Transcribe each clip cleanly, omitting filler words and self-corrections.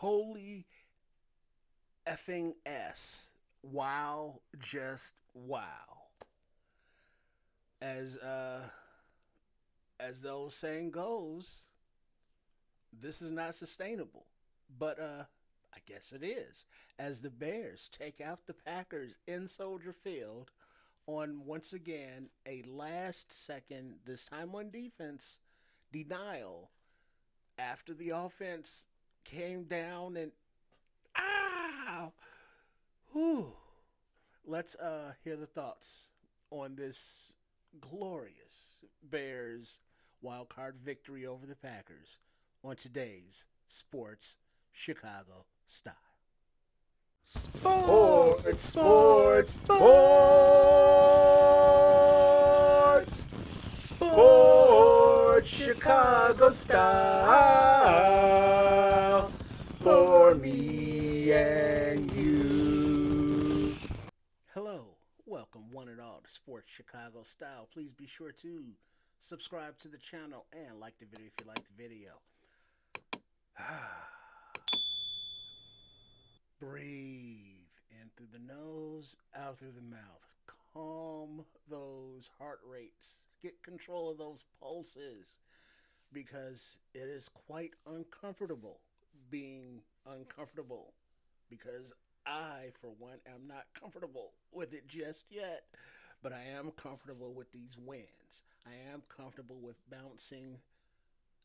Holy effing S. Wow, just wow. As as the old saying goes, this is not sustainable. But I guess it is. As the Bears take out the Packers in Soldier Field on once again a last second, this time on defense, denial after the offense came down and ah, whew. Let's hear the thoughts on this glorious Bears wild card victory over the Packers on today's Sports Chicago Style. Sports, Sports, sports, sports, sports, sports, Chicago style for me and you. Hello, welcome one and all to Sports Chicago Style. Please be sure to subscribe to the channel and like the video if you like the video. Breathe in through the nose, out through the mouth. Calm those heart rates. Get control of those pulses because it is quite uncomfortable being uncomfortable because I, for one, am not comfortable with it just yet. But I am comfortable with these wins. I am comfortable with bouncing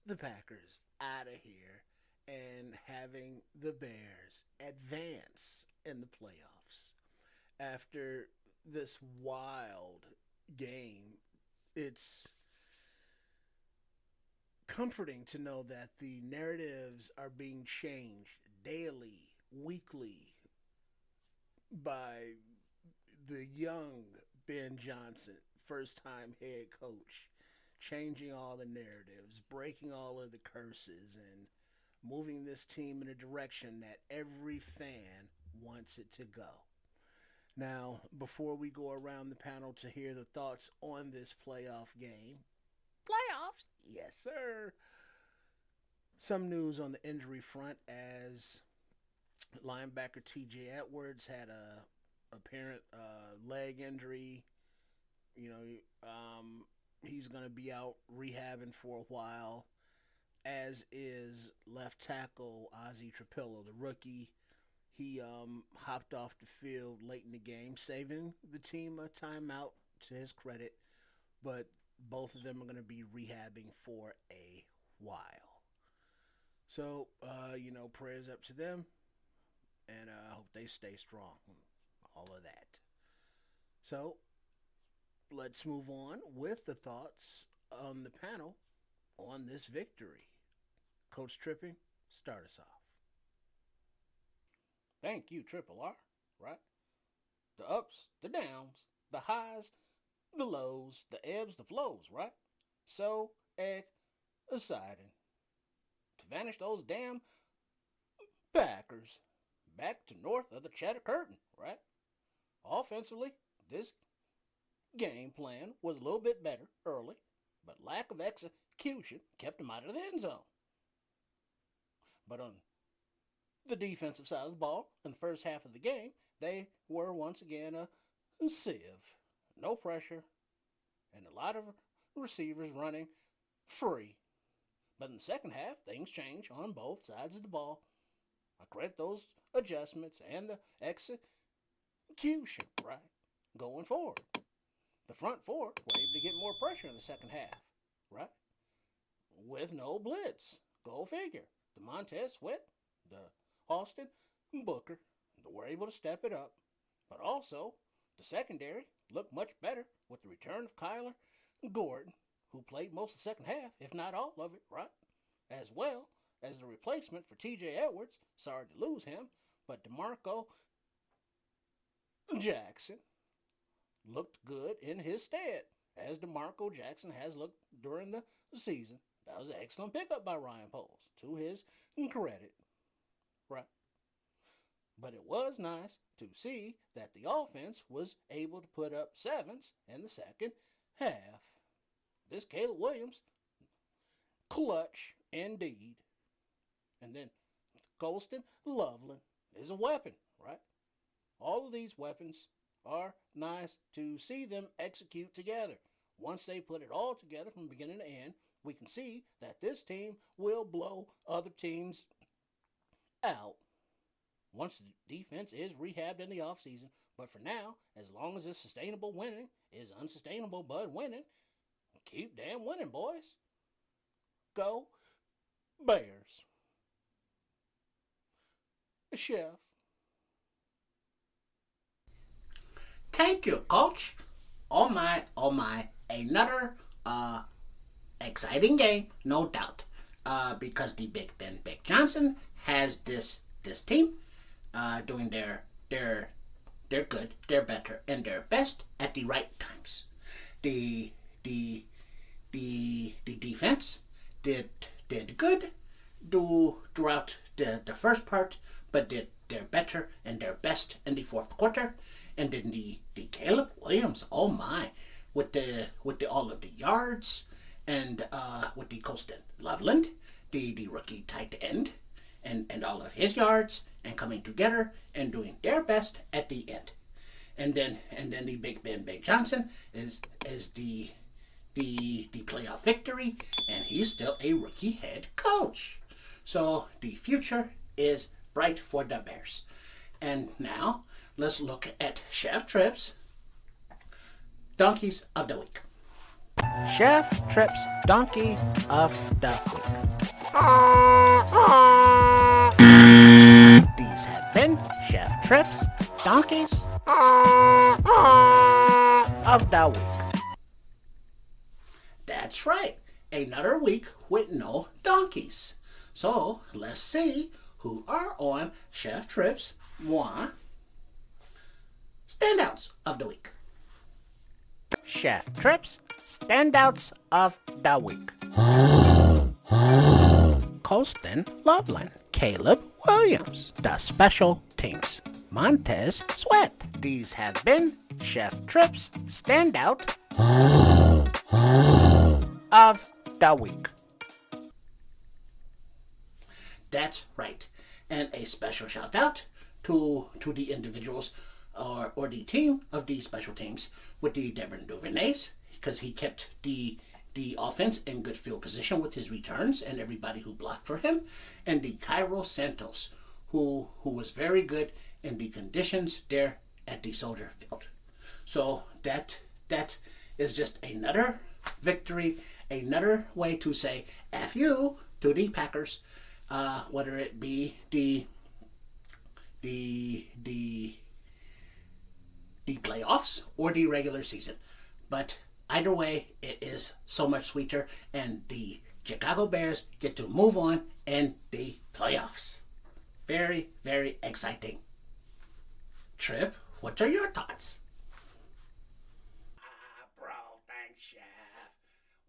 the Packers out of here and having the Bears advance in the playoffs. After this wild game, it's comforting to know that the narratives are being changed daily, weekly by the young Ben Johnson, first time head coach, changing all the narratives, breaking all of the curses, and moving this team in a direction that every fan wants it to go. Now, before we go around the panel to hear the thoughts on this playoff game, playoffs, yes, sir. Some news on the injury front as linebacker TJ Edwards had a apparent leg injury. You know, he's going to be out rehabbing for a while, as is left tackle Ozzie Trapillo, the rookie. He hopped off the field late in the game, saving the team a timeout to his credit, but both of them are going to be rehabbing for a while. So, prayers up to them, and I hope they stay strong. All of that. So, let's move on with the thoughts on the panel on this victory. Coach Tripping, start us off. Thank you, Triple R, right? The ups, the downs, the highs, the lows, the ebbs, the flows, right? So exciting to vanish those damn Packers back to north of the Cheddar Curtain, right? Offensively, this game plan was a little bit better early, but lack of execution kept them out of the end zone. But on the defensive side of the ball, in the first half of the game, they were once again a sieve. No pressure, and a lot of receivers running free. But in the second half, things change on both sides of the ball. I credit those adjustments and the execution, right? Going forward. The front four were able to get more pressure in the second half, right? With no blitz. Go figure. The Montez Sweat, the Austin Booker, they were able to step it up. But also, the secondary looked much better with the return of Kyler Gordon, who played most of the second half, if not all of it, right? As well as the replacement for TJ Edwards. Sorry to lose him, but DeMarco Jackson looked good in his stead, as DeMarco Jackson has looked during the season. That was an excellent pickup by Ryan Poles, to his credit, right? But it was nice to see that the offense was able to put up sevens in the second half. This Caleb Williams, clutch indeed. And then Colston, Loveland is a weapon, right? All of these weapons are nice to see them execute together. Once they put it all together from beginning to end, we can see that this team will blow other teams out once the defense is rehabbed in the offseason. But for now, as long as it's sustainable winning is unsustainable but winning, keep damn winning, boys. Go Bears. Chef. Thank you, Coach. Oh my, another exciting game, no doubt. Because the Big Ben Big Johnson has this team doing their good, their better, and their best at the right times. The defense did good throughout the first part, but did their better and their best in the fourth quarter. And then the Caleb Williams, oh my, with the all of the yards, and with the Colston Loveland, the rookie tight end, and all of his yards, and coming together and doing their best at the end. And then the Big Ben Big Johnson is the playoff victory, and he's still a rookie head coach. So the future is bright for the Bears. And now let's look at Chef Tripp's Donkeys of the Week. Chef Tripp's Donkey of the Week. These have been Chef Tripp's Donkeys of the Week. That's right, another week with no donkeys. So let's see who are on Chef Tripp's Standouts of the Week. Chef Tripp's Standouts of the Week. Colston Loveland, Caleb Williams, the Special Teams, Montez Sweat. These have been Chef Tripp's Standout of the Week. That's right. And a special shout out to the individuals or the team of the special teams with the Devin Duvernay's, because he kept the offense in good field position with his returns and everybody who blocked for him, and the Cairo Santos, who was very good in the conditions there at the Soldier Field. So that is just another victory, another way to say F you to the Packers, whether it be the playoffs or the regular season. But either way, it is so much sweeter, and the Chicago Bears get to move on in the playoffs. Very, very exciting. Tripp, what are your thoughts? Bro, thanks, Chef.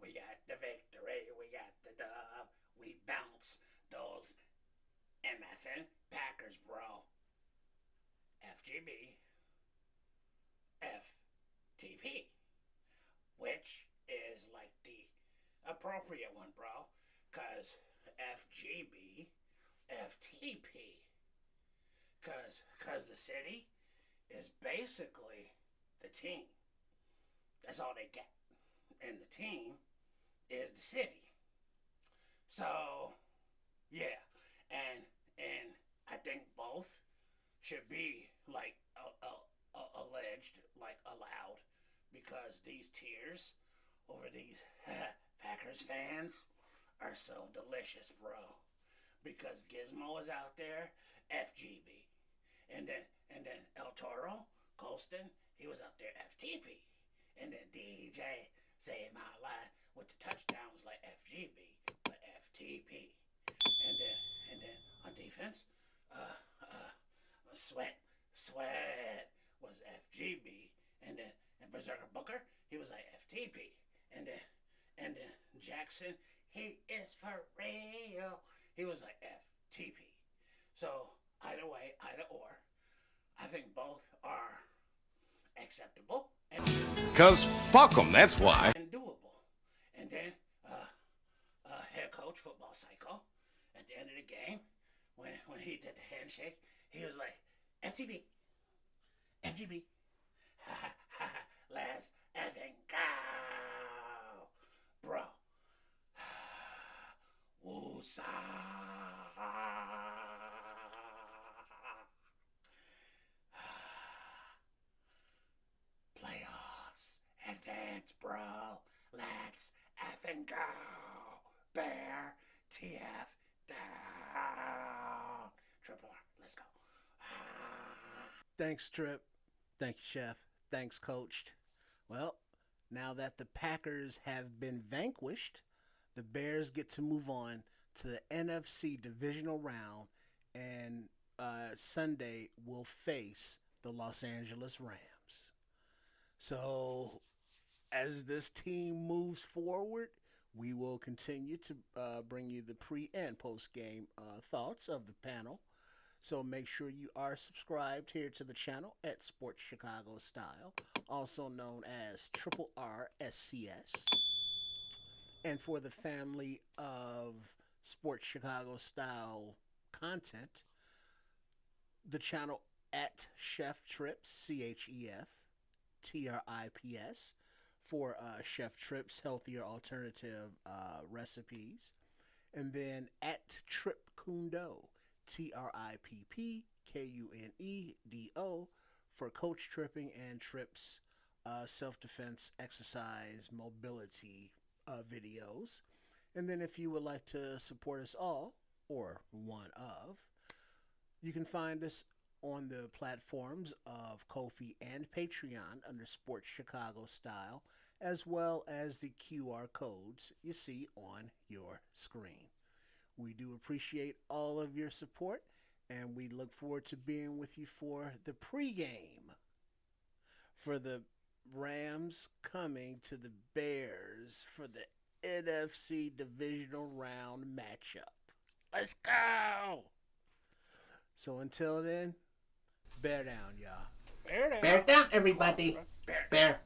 We got the victory, we got the dub, we bounce those MFN Packers, bro. FGB, FTP, which is like the appropriate one, bro, cause FGB, FTP, cause the city is basically the team. That's all they get, and the team is the city. So, yeah, and I think both should be like alleged, like allowed, because these tears over these Packers fans are so delicious, bro. Because Gizmo is out there, FGB, and then El Toro, Colston, he was out there, FTP, and then DJ Say My Life with the touchdowns like FGB, but FTP, and then on defense, Sweat was FGB, and Berserker Booker, he was like FTP, and then Jackson, he is for real, he was like FTP. So either way, either or, I think both are acceptable and Cause fuck them, that's why. and doable. And then head coach football cycle at the end of the game, when he did the handshake, he was like, FTB, FGB, let's effing go, bro. Woosah. Playoffs, advance, bro. Let's effing go. Bear, TF, down. Triple R, let's go. Thanks, Trip. Thank you, Chef. Thanks, Coached. Well, now that the Packers have been vanquished, the Bears get to move on to the NFC divisional round, and Sunday will face the Los Angeles Rams. So, as this team moves forward, we will continue to bring you the pre and post game thoughts of the panel. So make sure you are subscribed here to the channel at Sports Chicago Style, also known as Triple R SCS. And for the family of Sports Chicago Style content, the channel at Chef Trips, CHEF for Chef Trips healthier alternative recipes, and then at Trip Kundo, TRIPPKUNEDO for coach tripping and trips self-defense exercise mobility videos. And then if you would like to support us all, or one of, you can find us on the platforms of Ko-fi and Patreon under Sports Chicago Style, as well as the QR codes you see on your screen. We do appreciate all of your support, and we look forward to being with you for the pregame for the Rams coming to the Bears for the NFC divisional round matchup. Let's go! So until then, bear down, y'all. Bear down, everybody. Bear